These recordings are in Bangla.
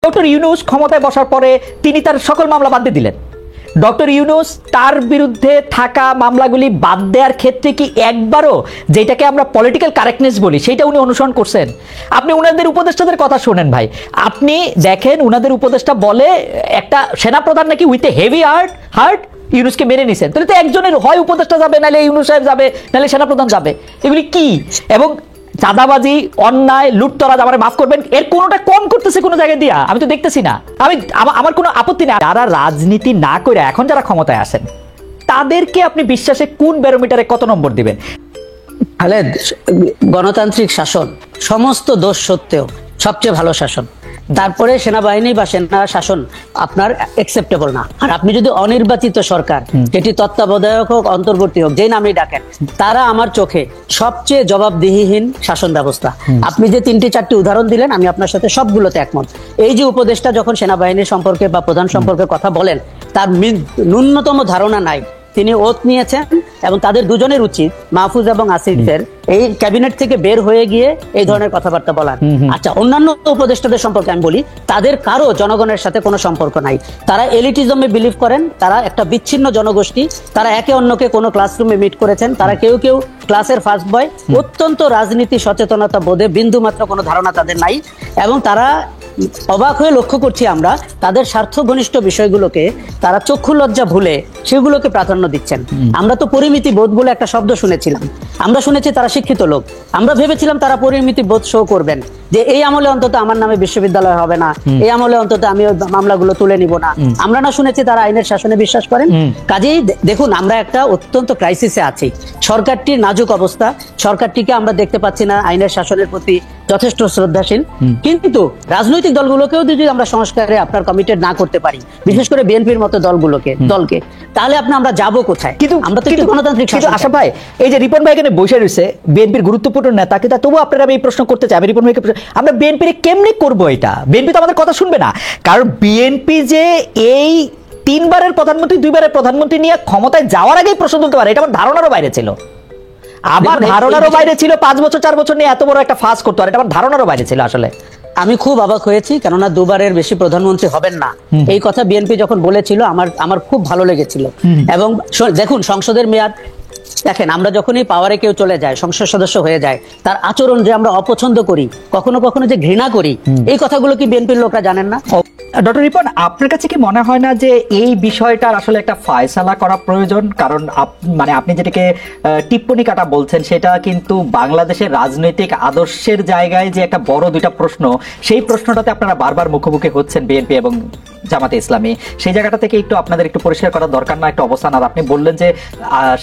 ডক্টর ইউনূস ক্ষমতায় বসার পরে তিনি তার সকল মামলা বাদ দিয়ে দিলেন। ডক্টর ইউনূস তার বিরুদ্ধে থাকা মামলাগুলি বাদ দেওয়ার ক্ষেত্রে কি একবারও যেটাকে আমরা পলিটিক্যাল কারেক্টনেস বলি সেটা উনি অনুসরণ করছেন? আপনি উনাদের উপদেষ্টাদের কথা শোনেন ভাই, আপনি দেখেন উনাদের উপদেষ্টা বলে একটা সেনাপ্রধান নাকি উইথ এ হেভি হার্ট ইউনূসকে মেনে নিছেন। তাহলে তো একজনের হয় উপদেষ্টা যাবে, নাহলে ইউনূস সাহেব যাবে, নাহলে সেনাপ্রধান যাবে। এগুলি কি? এবং চাঁদাবাজি, অন্যায়, লুটতরাজ, আমার মাফ করবেন, এর কোনোটা কম করতেছে কোনো জায়গায় দিয়া আমি তো দেখতেছি না। আমার কোনো আপত্তি নেই। যারা রাজনীতি না করে এখন যারা ক্ষমতায় আসেন তাদেরকে আপনি বিশ্বাসে কোন ব্যারোমিটারে কত নম্বর দিবেন? খালেদ, গণতান্ত্রিক শাসন সমস্ত দোষ সত্ত্বেও সবচেয়ে ভালো শাসন। তারপরে সেনাবাহিনী বা সেনা শাসন আপনার অ্যাকসেপ্টেবল না। আর আপনি যদি অনির্বাচিত সরকার, যেটি তত্ত্বাবধায়ক হোক, অন্তর্বর্তী হোক, যেই নামই ডাকেন, তারা আমার চোখে সবচেয়ে জবাবদিহিহীন শাসন ব্যবস্থা। আপনি যে 3-4টি উদাহরণ দিলেন, আমি আপনার সাথে সবগুলোতে একমত। এই যে উপদেষ্টা যখন সেনাবাহিনীর সম্পর্কে বা প্রধান সম্পর্কে কথা বলেন, তার ন্যূনতম ধারণা নাই। তিনি ওথ নিয়েছেন এবং তাদের দুজনের উচিত, মাহফুজ এবং আসিফের, এই ক্যাবিনেট থেকে বের হয়ে গিয়ে এই ধরনের কথাবার্তা বলার। আচ্ছা, অন্যান্য উপদেষ্টাদের সম্পর্কে আমি বলি, তাদের কারো জনগণের সাথে কোনো সম্পর্ক নাই। তারা এলিটিজমে বিলিভ করেন, তারা একটা বিচ্ছিন্ন জনগোষ্ঠী, তারা একে অন্যকে কোনো ক্লাসরুমে মিট করেছেন, তারা কেউ কেউ ক্লাসের ফার্স্ট বয়। অত্যন্ত রাজনীতি সচেতনতা বোধে বিন্দুমাত্র কোনো ধারণা তাদের নাই এবং তারা অবাক হয়ে লক্ষ্য করছি আমরা তাদের স্বার্থ ঘনিষ্ঠ বিষয়গুলোকে তারা চক্ষু লজ্জা ভুলে সেগুলোকে প্রাধান্য দিচ্ছেন। আমরা তো পরিমিতি বোধ বলে একটা শব্দ শুনেছিলাম, আমরা শুনেছি তারা শিক্ষিত লোক, আমরা ভেবেছিলাম তারা পরিমিতি বোধ শো করবেন, যে এই আমলে অন্তত আমার নামে বিশ্ববিদ্যালয় হবে না, এই আমলে অন্তত আমি ওই মামলাগুলো তুলে নিব না। আমরা না শুনেছি তারা আইনের শাসনে বিশ্বাস করেন। কাজেই দেখুন, আমরা একটা অত্যন্ত ক্রাইসিসে আছি। সরকারটির নাজুক অবস্থা, সরকারটিকে আমরা দেখতে পাচ্ছি না আইনের শাসনের প্রতি যথেষ্ট শ্রদ্ধাশীল। কিন্তু রাজনৈতিক দলগুলোকেও যদি আমরা সংস্কারে আপনার কমিটেড না করতে পারি, বিশেষ করে বিএনপির মতো দলকে, তাহলে আমরা যাবো কোথায়? কিন্তু আমরা তো একটু গণতান্ত্রিক শাসন। আশা ভাই, এই যে রিপন ভাই এখানে বসে রয়েছে, বিএনপির গুরুত্বপূর্ণ নেতা, কিন্তু তবু আপনারা আমি এই প্রশ্ন করতে চাই, আমি রিপন ভাইকে আমরা বিএনপির কেমনি করবো এটা? বিএনপি তো আমাদের কথা শুনবে না। কারণ বিএনপি যে এই 3 বারের প্রধানমন্ত্রী, 2 বারের প্রধানমন্ত্রী নিয়ে ক্ষমতায় যাওয়ার আগেই প্রশ্ন তুলতে পারে, এটা আমার ধারণারও বাইরে ছিল। আবার ধারণারও বাইরে ছিল 5 বছর 4 বছর নিয়ে এত বড় একটা ফাঁস করতে পারে, এটা আমার ধারণারও বাইরে ছিল। আসলে আমি খুব অবাক হয়েছি, কেননা 2 বারের বেশি প্রধানমন্ত্রী হবেন না, এই কথা বিএনপি যখন বলেছিল আমার খুব ভালো লেগেছিল। এবং দেখুন, সংসদের মেয়াদ দেখেন, আমরা যখনই পাওয়ারে কেউ চলে যায়, সংসদ সদস্য হয়ে যায়, তার আচরণ যে আমরা অপছন্দ করি, কখনো কখনো যে ঘৃণা করি, এই কথাগুলো কি বিএনপির লোকরা জানেন না? ডক্টর রিপন, আপনার কাছে কি মনে হয় না যে এই বিষয়টার আসলে একটা ফয়সালা করা প্রয়োজন? কারণ আপনি যেটাকে টিপ্পনী কাটা বলছেন, সেটা কিন্তু বাংলাদেশের রাজনৈতিক আদর্শের জায়গায় যে একটা বড় 2টা প্রশ্ন, সেই প্রশ্নটাতে আপনারা বারবার মুখোমুখি হচ্ছেন, বিএনপি এবং জামাতে ইসলামী। সেই জায়গাটা থেকে একটু আপনাদের একটু পরিষ্কার করা দরকার না একটা অবস্থান? আর আপনি বললেন যে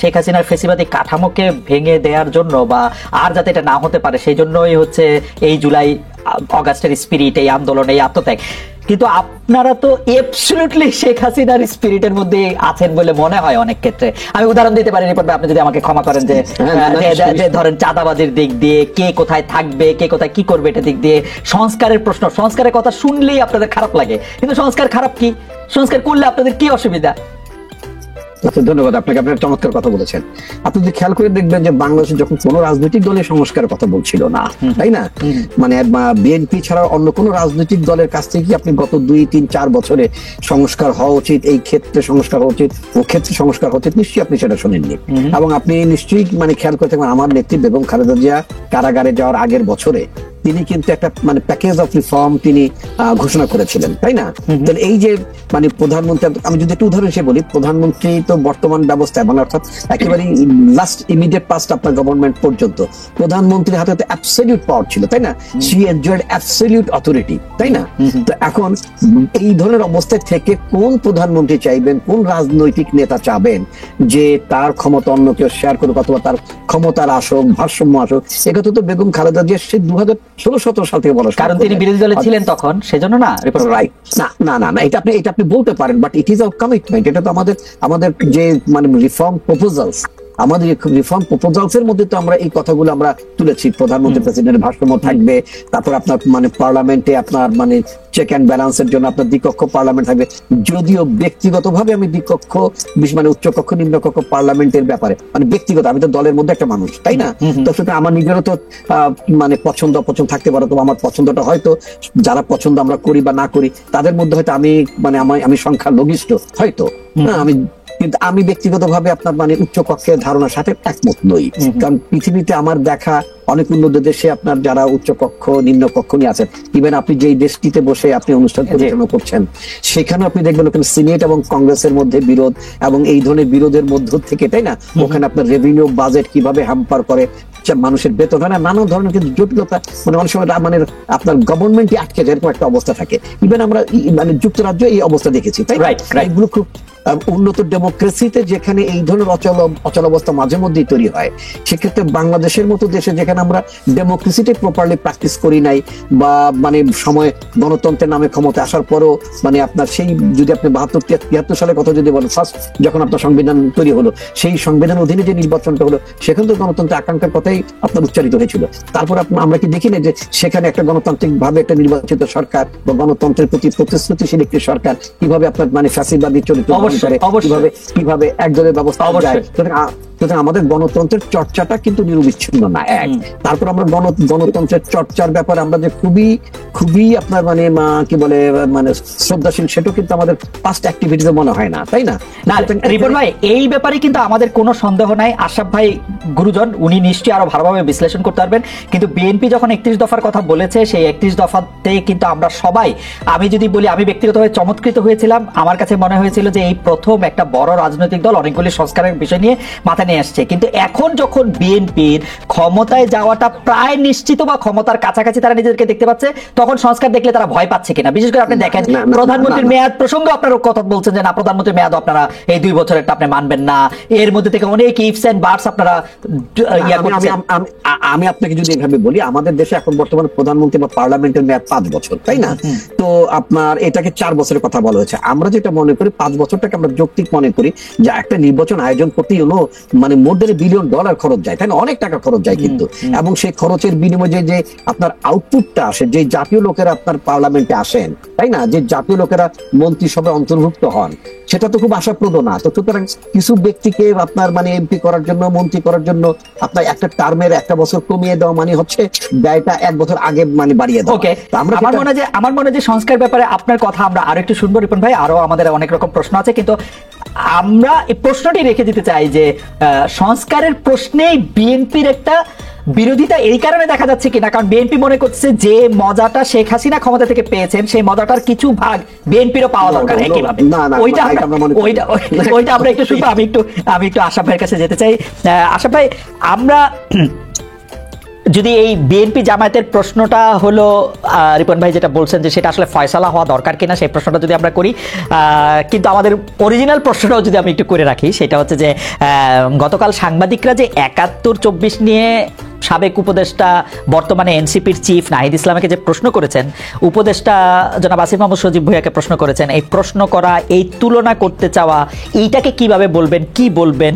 শেখ হাসিনার ফেসিবাদী কাঠামোকে ভেঙে দেওয়ার জন্য বা আর যাতে এটা না হতে পারে, সেই জন্যই হচ্ছে এই জুলাই অগাস্টের স্পিরিট, এই আন্দোলন, এই আত্মত্যাগ। কিন্তু আপনারা তো অ্যাবসলিউটলি শেখ হাসিনার স্পিরিটের মধ্যে আছেন বলে মনে হয় অনেক ক্ষেত্রে। আমি উদাহরণ দিতে পারি রিপোর্ট, আপনি যদি আমাকে ক্ষমা করেন, যে ধরেন চাঁদাবাজির দিক দিয়ে কে কোথায় থাকবে, কে কোথায় কি করবে, এটা দিক দিয়ে সংস্কারের প্রশ্ন, সংস্কারের কথা শুনলেই আপনাদের খারাপ লাগে। কিন্তু সংস্কার খারাপ কি? সংস্কার করলে আপনাদের কি অসুবিধা? ধন্যবাদ আপনাকে, আপনার চমৎকার কথা বলেছেন। আপনি যদি খেয়াল করে দেখবেন যে বাংলাদেশে যখন কোন রাজনৈতিক দলের সংস্কারের কথা বলছিল না, তাই না, বিএনপি ছাড়া অন্য কোন রাজনৈতিক দলের কাছ থেকে আপনি গত 2-3-4 বছরে সংস্কার হওয়া উচিত, এই ক্ষেত্রে সংস্কার হওয়া উচিত, ও ক্ষেত্রে সংস্কার হওয়া উচিত, নিশ্চয়ই আপনি সেটা শোনেননি। এবং আপনি নিশ্চয়ই খেয়াল করে থাকবেন, আমার নেত্রী বেগম খালেদা জিয়া কারাগারে যাওয়ার আগের বছরে তিনি কিন্তু একটা প্যাকেজ অফ রিফর্ম তিনি ঘোষণা করেছিলেন, তাই না? তাহলে এই যে প্রধানমন্ত্রী, আমি যদি একটু উদাহরণ হিসেবে বলি, প্রধানমন্ত্রী তো বর্তমান ব্যবস্থায় অর্থাৎ একেবারে লাস্ট ইমিডিয়েট পাস্ট আপনার গভর্নমেন্ট পর্যন্ত প্রধানমন্ত্রীর হাতে তো অ্যাবসলিউট পাওয়ার ছিল, তাই না? শি এনজয়েড অ্যাবসলিউট অথরিটি, তাই না? তো এখন এই ধরনের অবস্থায় থেকে কোন প্রধানমন্ত্রী চাইবেন, কোন রাজনৈতিক নেতা চাবেন যে তার ক্ষমতা অন্য কেউ শেয়ার করুক অথবা তার ক্ষমতার আসুক, ভারসাম্য আসুক? একথা তো বেগম খালেদা জিয়া সে 2016-17 সাল থেকে বলা, কারণ তিনি বিরোধী দলে ছিলেন তখন, সেজন্য না। রাইট, না, এটা আপনি বলতে পারেন, but it is our commitment. এটা তো আমাদের যে রিফর্ম প্রপোজালস, আমাদের রিফর্ম প্রপোজালস এর মধ্যে তো আমরা এই কথাগুলো আমরা তুলেছি। প্রধানমন্ত্রী প্রেসিডেন্টের ভারসাম্য থাকবে, তারপর আপনার মানে পার্লামেন্টে আপনার মানে চেক অ্যান্ড ব্যালেন্সের জন্য আপনার দ্বিকক্ষ পার্লামেন্ট থাকবে। যদিও ব্যক্তিগতভাবে আমি দ্বিকক্ষ মানে উচ্চকক্ষ নিম্নকক্ষ পার্লামেন্টের ব্যাপারে মানে ব্যক্তিগত, আমি তো দলের মধ্যে একটা মানুষ, তাই না? তো সুতরাং আমার নিজেরও তো মানে পছন্দ অপছন্দ থাকতে পারে। তো আমার পছন্দটা হয়তো যারা পছন্দ আমরা করি বা না করি তাদের মধ্যে হয়তো আমি মানে আমি সংখ্যা লঘিষ্ঠ হয়তো, আমি কিন্তু আমি ব্যক্তিগতভাবে আপনার মানে উচ্চ কক্ষের ধারণার সাথে একমত নই। কারণ পৃথিবীতে আমার দেখা অনেক উন্নত দেশে আপনার যারা উচ্চ কক্ষ নিম্ন কক্ষ নিয়ে আছেন, ইভেন আপনি যেই দেশটিতে বসে আপনি অনুষ্ঠান পরিচালনা করছেন সেখানে আপনি দেখবেন ওখানে সিনেট এবং কংগ্রেসের মধ্যে বিরোধ, এবং এই ধরনের বিরোধের মধ্য থেকে, তাই না, ওখানে আপনার রেভিনিউ বাজেট কিভাবে হ্যাম্পার করে, মানুষের বেতন হয় না, নানান ধরনের কিন্তু জটিলতা, মানে অনেক সময় মানে আপনার গভর্নমেন্টই আটকে যায় এরকম একটা অবস্থা থাকে। ইভেন আমরা মানে যুক্তরাজ্য এই অবস্থা দেখেছি, তাই এগুলো খুব উন্নত ডেমোক্রেসিতে যেখানে এই ধরনের অচল অবস্থা মাঝে মধ্যেই তৈরি হয়। সেক্ষেত্রে বাংলাদেশের মতো দেশে যেখানে আমরা ডেমোক্রেসিতে প্রপারলি প্র্যাকটিস করি নাই, বা মানে সময় গণতন্ত্রের নামে ক্ষমতা আসার পরও মানে আপনার সেই যদি আপনি 72-73 সালের কথা যদি বলেন, ফার্স্ট যখন আপনার সংবিধান তৈরি হলো, সেই সংবিধানের অধীনে যে নির্বাচনটা হলো সেখানে তো গণতন্ত্রের আকাঙ্ক্ষার কথাই আপনার উচ্চারিত হয়েছিল। তারপর আমরা কি দেখি না যে সেখানে একটা গণতান্ত্রিক ভাবে একটা নির্বাচিত সরকার বা গণতন্ত্রের প্রতি প্রতিশ্রুতিশীল একটি সরকার কিভাবে আপনার মানে ফ্যাসিবাদী চরিত্র কিভাবে একদলের ব্যবস্থা যায়। সুতরাং আমাদের গণতন্ত্রের চর্চাটা কিন্তু নিরবিচ্ছিন্ন না। তারপর আমরা গণতন্ত্রের চর্চার ব্যাপারে আমরা যে খুবই আপনার মানে কি বলে মানে শ্রদ্ধাশীল, সেটাও কিন্তু আমাদের পাস্ট অ্যাক্টিভিটিতে মনে হয় না, তাই না? রিপন ভাই, এই ব্যাপারে কিন্তু আমাদের কোনো সন্দেহ নাই। আশরাফ ভাই গুরুজন, উনি নিশ্চয়ই আরো ভালোভাবে বিশ্লেষণ করতে পারবেন। কিন্তু বিএনপি যখন 31 দফার কথা বলেছে, সেই 31 দফাতে কিন্তু আমরা সবাই, আমি যদি বলি আমি ব্যক্তিগতভাবে চমৎকৃত হয়েছিলাম। আমার কাছে মনে হয়েছিল যে এই প্রথম একটা বড় রাজনৈতিক দল অনেকগুলি সংস্কারের বিষয় নিয়ে মাথা নিয়ে আসছে। কিন্তু এখন যখন বিএনপির ক্ষমতায় যাওয়াটা প্রায় নিশ্চিত বা ক্ষমতার কাছাকাছি তারা নিজেদেরকে দেখতে পাচ্ছে, তখন সংস্কার দেখলে তারা ভয় পাচ্ছে কিনা। বিশেষ করে আপনি দেখেন প্রধানমন্ত্রীর মেয়াদ প্রসঙ্গে আপনারা কথা বলছেন যে না, প্রধানমন্ত্রীর মেয়াদ আপনারা এই 2 বছরেরটা আপনি মানবেন না। এর মধ্যে থেকে অনেক ইফস এন্ড বাটস আপনারা আমি আপনাকে যদি এভাবে বলি, আমাদের দেশে এখন বর্তমানে প্রধানমন্ত্রী বা পার্লামেন্টের মেয়াদ 5 বছর, তাই না? তো আপনার এটাকে 4 বছরের কথা বলা হয়েছে। আমরা যেটা মনে করি 5 বছরটাকে আমরা যৌক্তিক মনে করি, যে একটা নির্বাচন আয়োজন করতে মানে মোর দেন $1 বিলিয়ন খরচ যায়, তাই না? অনেক টাকা খরচ যায় কিন্তু, এবং সেই খরচের বিনিময়ে যে আপনার আউটপুটটা আসে, যে জাতীয় লোকেরা আপনার পার্লামেন্টে আসেন, তাই না, যে জাতীয় লোকেরা মন্ত্রিসভায় অন্তর্ভুক্ত হন, সেটা তো খুব আশাপ্রদ না। তো সুতরাং কিছু ব্যক্তিকে আপনার মানে এমপি করার জন্য, মন্ত্রী করার জন্য আপনার একটা টার্মের 1 বছর কমিয়ে দেওয়া মানে হচ্ছে ব্যয়টা 1 বছর আগে মানে বাড়িয়ে দেওয়া। আমার মনে হয় যে সংস্কার ব্যাপারে আপনার কথা আমরা আরো একটু শুনবো রিপন ভাই। আরো আমাদের অনেক রকম প্রশ্ন আছে, কিন্তু আমরা এই প্রশ্নটি রেখে দিতে চাই যে সংস্কারের প্রশ্নেই বিএনপির একটা বিরোধিতা এই কারণে দেখা যাচ্ছে কিনা, কারণ বিএনপি মনে করছে যে মজাটা শেখ হাসিনা ক্ষমতা থেকে পেয়েছেন, সেই মজাটার কিছু ভাগ বিএনপিরও পাওয়া দরকার একইভাবে। ওইটা আমরা একটু শুনবো। আমি একটু আশরাফ ভাইয়ের কাছে যেতে চাই। আশরাফ ভাই, আমরা যদি এই বিএনপি জামায়াতের প্রশ্নটা হলো রিপন ভাই যেটা বলছেন যে সেটা আসলে ফয়সালা হওয়া দরকার কিনা, সেই প্রশ্নটা যদি আমরা করি, কিন্তু আমাদের অরিজিনাল প্রশ্নটাও যদি আমি একটু করে রাখি, সেটা হচ্ছে যে গতকাল সাংবাদিকরা যে 71-24 নিয়ে সাবেক উপদেষ্টা বর্তমানে এনসিপির চিফ নাহিদ ইসলামকে যে প্রশ্ন করেছেন, উপদেষ্টা জনাব আসিফ মাহমুদ সজীব ভুঁইয়াকে প্রশ্ন করেছেন, এই প্রশ্ন করা, এই তুলনা করতে চাওয়া, এইটাকে কিভাবে বলবেন, কি বলবেন,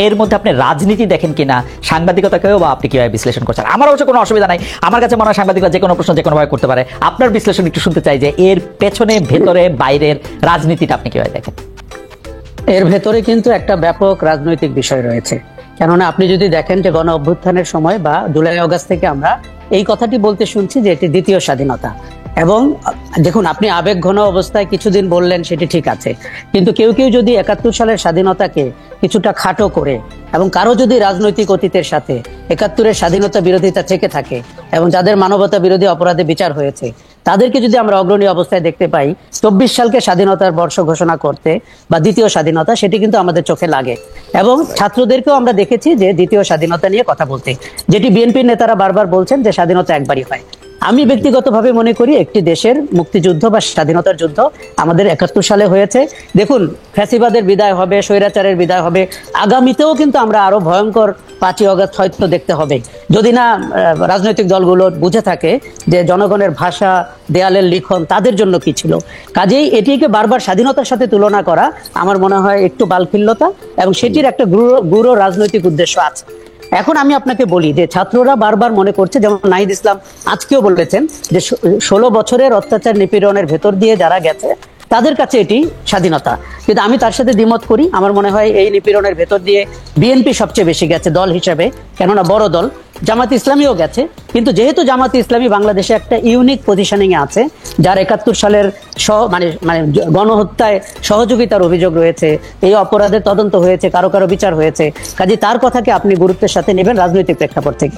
এর মধ্যে আপনি রাজনীতি দেখেন কিনা, সাংবাদিকতাকেও বা আপনি কিভাবে বিশ্লেষণ করছেন? আমার অবশ্য কোনো অসুবিধা নাই, আমার কাছে মনে হয় সাংবাদিকরা যে কোনো প্রশ্ন যে কোনোভাবে করতে পারে। আপনার বিশ্লেষণ একটু শুনতে চাই যে এর পেছনে, ভেতরে, বাইরের রাজনীতিটা আপনি কিভাবে দেখেন? এর ভেতরে কিন্তু একটা ব্যাপক রাজনৈতিক বিষয় রয়েছে। কেননা আপনি যদি দেখেন যে গণ অভ্যুত্থানের সময় বা জুলাই আগস্ট থেকে আমরা এই কথাটি বলতে শুনছি যে এটি দ্বিতীয় স্বাধীনতা। এবং দেখুন, আপনি আবেগ ঘন অবস্থায় কিছুদিন বললেন, সেটি ঠিক আছে, কিন্তু কেউ কেউ যদি 71 সালের স্বাধীনতাকে কিছুটা খাটো করে, এবং কারো যদি রাজনৈতিক অতীতের সাথে 71-এর স্বাধীনতা বিরোধিতা থেকে থাকে এবং যাদের মানবতা বিরোধী অপরাধে বিচার হয়েছে, তাদেরকে যদি আমরা অগ্রণী অবস্থায় দেখতে পাই 24 সালকে স্বাধীনতার বর্ষ ঘোষণা করতে বা দ্বিতীয় স্বাধীনতা, সেটি কিন্তু আমাদের চোখে লাগে। এবং ছাত্রদেরকেও আমরা দেখেছি যে দ্বিতীয় স্বাধীনতা নিয়ে কথা বলতে, যেটি বিএনপির নেতারা বারবার বলছেন যে স্বাধীনতা একবারই হয়। আমি ব্যক্তিগতভাবে মনে করি একটি দেশের মুক্তিযুদ্ধ বা স্বাধীনতার যুদ্ধ আমাদের 71 সালে হয়েছে। দেখুন, ফ্যাসিবাদের বিদায় হবে, স্বৈরাচারের বিদায় হবে, আগামীতেও কিন্তু আমরা আরো ভয়ঙ্কর 5ই আগস্ট হয়তো দেখতে হবে, যদি না রাজনৈতিক দলগুলো বুঝে থাকে যে জনগণের ভাষা, দেয়ালের লিখন তাদের জন্য কি ছিল। কাজেই এটিকে বারবার স্বাধীনতার সাথে তুলনা করা আমার মনে হয় একটু বালখিল্যতা, এবং সেটির একটা গূঢ় রাজনৈতিক উদ্দেশ্য আছে। এখন আমি আপনাকে বলি যে ছাত্ররা বারবার মনে করছে, যেমন নাহিদ ইসলাম আজকেও বলেছেন যে 16 বছরের অত্যাচার নিপীড়নের ভেতর দিয়ে যারা গেছে তাদের কাছে এটি স্বাধীনতা, কিন্তু আমি তার সাথে দ্বিমত করি। আমার মনে হয় এই নিপীড়নের ভেতর দিয়ে বিএনপি সবচেয়ে বেশি গেছে দল হিসেবে, কেননা বড় দল। জামাত ইসলামীও গেছে, কিন্তু যেহেতু জামাত ইসলামী বাংলাদেশে একটা ইউনিক পজিশনিং এ আছে, যার 71 সালের মানে গণহত্যায় সহযোগিতার অভিযোগ রয়েছে, এই অপরাধের তদন্ত হয়েছে, কারো কারো বিচার হয়েছে, কাজে তার কথাকে আপনি গুরুত্বের সাথে নেবেন রাজনৈতিক প্রেক্ষাপট থেকে।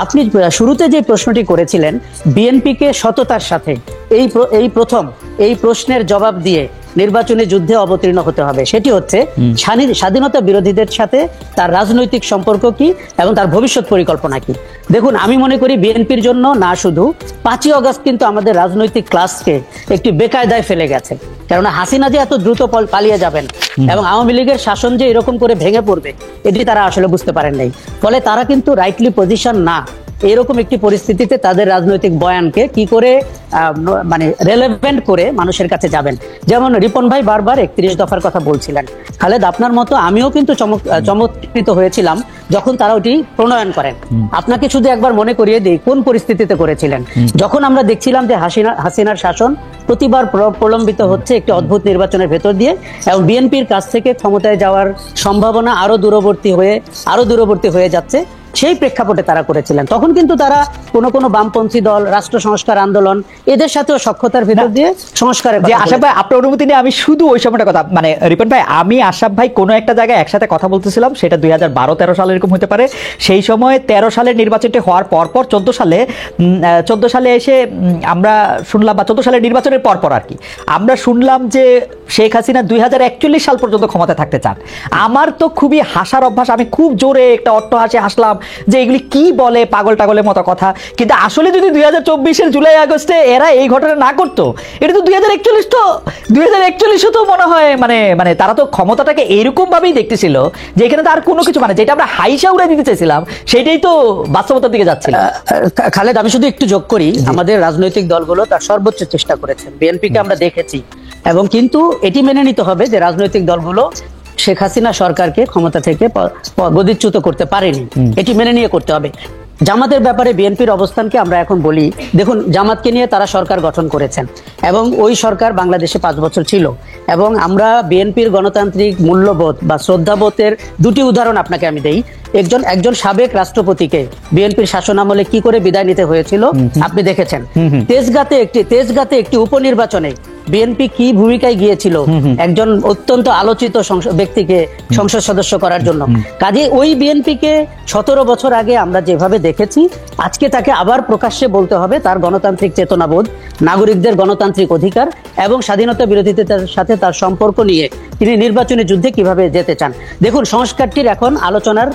আপনি শুরুতে যে প্রশ্নটি করেছিলেন বিএনপিকে সততার সাথে এই প্রথম এই প্রশ্নের জবাব দিয়ে নির্বাচনী যুদ্ধে অবতীর্ণ হতে হবে, সেটি হচ্ছে স্বাধীনতা বিরোধীদের সাথে তার রাজনৈতিক সম্পর্ক কি এবং তার ভবিষ্যৎ পরিকল্পনা কি। দেখুন, আমি মনে করি বিএনপির জন্য না শুধু 5ই আগস্ট কিন্তু আমাদের রাজনৈতিক ক্লাসকে একটি বেকায়দায় ফেলে গেছে, কেননা হাসিনা যে এত দ্রুত পালিয়ে যাবেন এবং আওয়ামী লীগের শাসন যে এরকম করে ভেঙে পড়বে এটি তারা আসলে বুঝতে পারেন নাই। ফলে তারা কিন্তু রাইটলি পজিশন না, এরকম একটি পরিস্থিতিতে তাদের রাজনৈতিক বয়ানকে কি করে মানে রেলেভেন্ট করে মানুষের কাছে যাবেন। যেমন রিপন ভাই বারবার 31 দফার কথা বলছিলেন, খালেদ আপনার মতো আমিও কিন্তু চমৎকৃত হয়েছিলাম যখন তারা ওটি প্রণয়ন করেন। আপনাকে শুধু একবার মনে করিয়ে দিই কোন পরিস্থিতিতে করেছিলেন, যখন আমরা দেখছিলাম যে হাসিনার শাসন প্রতিবার প্রলম্বিত হচ্ছে একটি অদ্ভুত নির্বাচনের ভেতর দিয়ে, এবং বিএনপির কাছ থেকে ক্ষমতায় যাওয়ার সম্ভাবনা আরো দূরবর্তী হয়ে যাচ্ছে, সেই প্রেক্ষাপটে তারা করেছিলেন। তখন কিন্তু তারা কোনো বামপন্থী দল, রাষ্ট্র সংস্কার আন্দোলন এদের সাথেও সখ্যতার ভিতর দিয়ে সংস্কারের যে আশাফ ভাই আপনার অনুমতি নিয়ে আমি শুধু ওই সময়টা কথা, মানে রিপন ভাই আমি আশাফ ভাই কোনো একটা জায়গায় একসাথে কথা বলতেছিলাম, সেটা 2012-13 সালে এরকম হতে পারে। সেই সময় 13 সালের নির্বাচনটি হওয়ার পরপর 14 সালে এসে আমরা শুনলাম, বা 14 সালের নির্বাচনের পরপর আর কি আমরা শুনলাম যে শেখ হাসিনা 2041 সাল পর্যন্ত ক্ষমতায় থাকতে চান। আমার তো খুবই হাসার অভ্যাস, আমি খুব জোরে একটা অট্টহাসি হাসলাম যে এগুলি কি বলে, পাগল টাগলের মতো কথা। কিন্তু আসলে যদি 2024-এর জুলাই আগস্টে এরা এই ঘটনা না করতো, এটা তো 2041 তো মনে হয় মানে তারা তো ক্ষমতাটাকে এইরকম ভাবেই দেখতেছিল যে এখানে তো আর কোনো কিছু, মানে যেটা আমরা হাইসা উড়ে দিতে চাইছিলাম সেটাই তো বাস্তবতার দিকে যাচ্ছিল। খালেদ, আমি শুধু একটু যোগ করি, আমাদের রাজনৈতিক দলগুলো তার সর্বোচ্চ চেষ্টা করেছে, বিএনপিকে আমরা দেখেছি, এবং কিন্তু এটি মেনে নিতে হবে যে রাজনৈতিক দলগুলো শেখ হাসিনা সরকারকে ক্ষমতা থেকে গদিচ্যুত করতে পারেনি, এটি মেনে নিয়ে করতে হবে। জামাতের ব্যাপারে বিএনপির অবস্থানকে আমরা এখন বলি, দেখুন জামাতকে নিয়ে তারা সরকার গঠন করেছেন এবং ওই সরকার বাংলাদেশে 5 বছর ছিল, এবং আমরা বিএনপির গণতান্ত্রিক মূল্যবোধ বা শ্রদ্ধাবোধের দুটি উদাহরণ আপনাকে আমি দেই। একজন সাবেক রাষ্ট্রপতিকে বিএনপির শাসন আমলে কি করে বিদায় নিতে হয়েছিল আপনি দেখেছেন। তেজগাঁতে একটি উপনির্বাচনে বিএনপি কি ভূমিকায় গিয়েছিল একজন অত্যন্ত আলোচিত ব্যক্তিকে সংসদ সদস্য করার জন্য। কাজে ওই বিএনপিকে 17 বছর আগে আমরা যেভাবে দেখেছি, আজকে তাকে আবার প্রকাশ্যে বলতে হবে তার গণতান্ত্রিক চেতনাবোধ, নাগরিকদের গণতান্ত্রিক অধিকার এবং স্বাধীনতা বিরোধীদের সাথে তার সম্পর্ক নিয়ে তিনি নির্বাচনী যুদ্ধে কিভাবে যেতে চান। দেখুন, সংস্কারটির এখন আলোচনার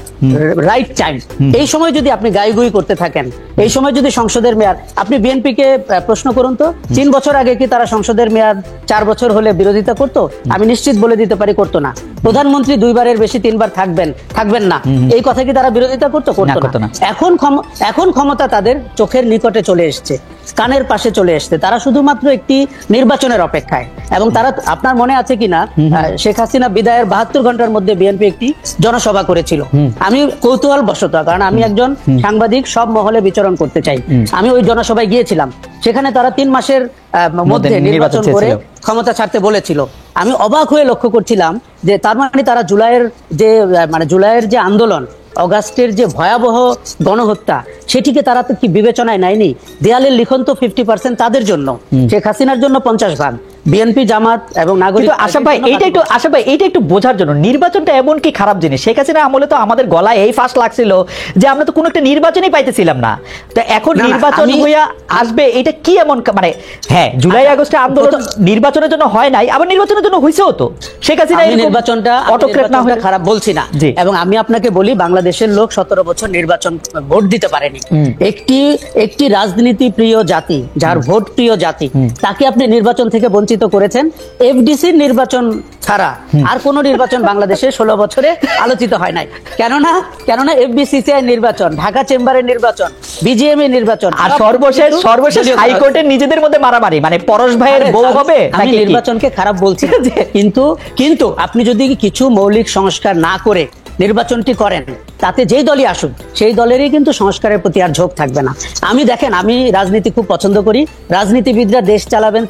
রাইট টাইম। এই সময় যদি আপনি গাইগুই করতে থাকেন, এই সময় যদি সংসদের মেয়াদ, আপনি বিএনপিকে প্রশ্ন করুন তো 3 বছর আগে কি তারা সংসদের মেয়াদ 4 বছর হলে বিরোধিতা করতো? আমি নিশ্চিত বলে দিতে পারি করতো না। প্রধানমন্ত্রী 2 বারের বেশি 3 বার থাকবেন না, এই কথা কি তারা বিরোধিতা করতো না। এখন ক্ষমতা তাদের চোখের নিকটে চলে এসছে, কানের পাশে চলে এসছে, তারা শুধুমাত্র একটি নির্বাচনের অপেক্ষায়। এবং তারা, আপনার মনে আছে কিনা, শেখ হাসিনা বিদায়ের 72 ঘন্টার মধ্যে বিএনপি একটি জনসভা করেছিল। আমি কৌতূহল বশত, কারণ আমি একজন সাংবাদিক, সব মহলে বিচরণ করতে চাই, আমি ওই জনসভায় গিয়েছিলাম। সেখানে তারা 3 মাসের মধ্যে নির্বাচন করে ক্ষমতা ছাড়তে বলেছিল। আমি অবাক হয়ে লক্ষ্য করছিলাম যে তার মানে তারা জুলাইয়ের যে আন্দোলন, অগাস্টের যে ভয়াবহ গণহত্যা, সেটিকে তারা তো কি বিবেচনায় নেয়নি? দেয়ালের লিখন তো 50% তাদের জন্য, শেখ হাসিনার জন্য 50 ভাগ। বিএনপি, জামাত এবং নাগরিক কিন্তু আশা ভাই এইটা একটু বোঝার জন্য, নির্বাচনটা এমন কি খারাপ জিনিস? শেখ হাসিনা আমলে তো আমাদের গলায় এই ফাঁস লাগছিল যে আমরা তো কোনো একটা নির্বাচনই পাইতেছিলাম না। তো এখন না, নির্বাচন হইয়া আসবে, এটা কি এমন মানে হ্যাঁ জুলাই আগস্টে আন্দোলন নির্বাচনের জন্য হয় নাই, আবার নির্বাচনের জন্য হইছেও তো। শেখ হাসিনা আমি নির্বাচনটা খারাপ বলছি না, এবং আমি আপনাকে বলি বাংলাদেশের লোক 17 বছর নির্বাচন ভোট দিতে পারেনি। একটি রাজনীতি প্রিয় জাতি, যার ভোট প্রিয় জাতি, তাকে আপনি নির্বাচন থেকে বঞ্চিত করেছেন। এফডিসির নির্বাচন ছাড়া আর কোন নির্বাচন বাংলাদেশে 16 বছরে আলোচিত হয় নাই। কেননা এফবিসিসিআই নির্বাচন, ঢাকা চেম্বারের নির্বাচন, বিজিএম এর নির্বাচন, আর সর্বশেষ হাইকোর্টের নিজেদের মধ্যে মারামারি, মানে পরশ ভাইয়ের বউ হবে। আমি নির্বাচনকে খারাপ বলছি না, কিন্তু আপনি যদি কিছু মৌলিক সংস্কার না করে নির্বাচনটি করেন, তাতে যেই দলই আসুক সেই দলেরই কিন্তু সংস্কারের প্রতি আর ঝোঁক থাকবে না। আমি রাজনীতি খুব পছন্দ করি, রাজনীতিবিদরা দেশ চালাবেন,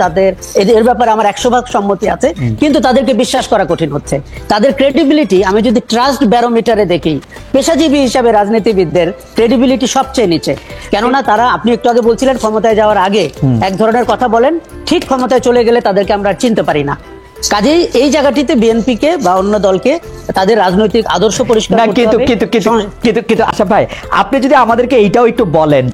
এর ব্যাপারে আমার 100% সম্মতি আছে, কিন্তু তাদেরকে বিশ্বাস করা কঠিন হচ্ছে। তাদের ক্রেডিবিলিটি আমি যদি ট্রাস্ট ব্যারোমিটারে দেখি, পেশাজীবী হিসাবে রাজনীতিবিদদের ক্রেডিবিলিটি সবচেয়ে নিচে। কেননা তারা, আপনি একটু আগে বলছিলেন ক্ষমতায় যাওয়ার আগে এক ধরনের কথা বলেন, ঠিক ক্ষমতায় চলে গেলে তাদেরকে আমরা চিনতে পারি না। কাজেই এই জায়গাটিতে বিএনপিকে বা অন্য দলকে তাদের রাজনৈতিক আদর্শ পরিষ্কার করতে হবে। কিন্তু আশা ভাই, আপনি যদি আমাদেরকে এইটাও একটু বলেন